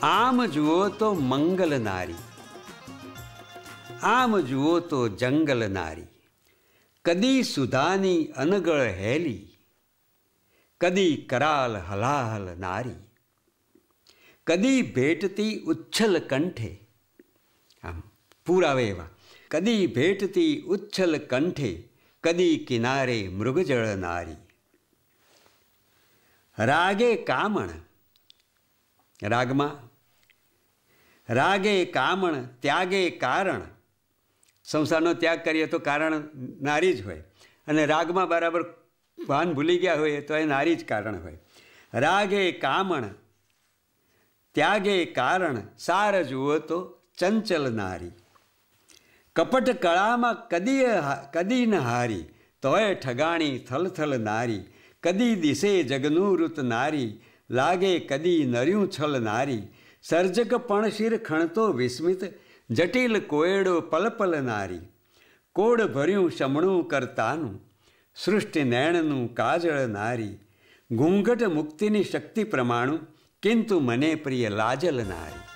આમ જુઓ તો મંગલ નારી, આમ જુઓ તો જંગલ નારી, કદી સુધાની અનગળ હેલી, કદી કરાલ હલાહલ નારી, કદી ભેટતી ઉચ્છલ કંઠે, આમ પુરાવે એવા, કદી ભેટતી ઉચ્છલ કંઠે, કદી કિનારે મૃગજળ નારી. રાગે કામણ, રાગમાં રાગે કામણ ત્યાગે કારણ, સંસારનો ત્યાગ કરીએ તો કારણ નારી જ હોય, અને રાગમાં બરાબર ભાન ભૂલી ગયા હોય તો એ નારી જ કારણ હોય. રાગે કામણ ત્યાગે કારણ, સાર જુઓ તો ચંચલ નારી, કપટ કળામાં કદી ન હારી, તોય ઠગાણી થલથલ નારી, કદી દિશે જગનું ઋત નારી, લાગે કદી નર્યું છલ નારી, સર્જક પણ શિર ખણતો વિસ્મિત, જટિલ કોયડો પલપલ નારી, કોડ ભર્યું શમણું કરતાનું, સૃષ્ટિ નૈણનું કાજળ નારી, ઘૂંઘટ મુક્તિની શક્તિ પ્રમાણું, કિંતુ મને પ્રિય લાજલ નારી.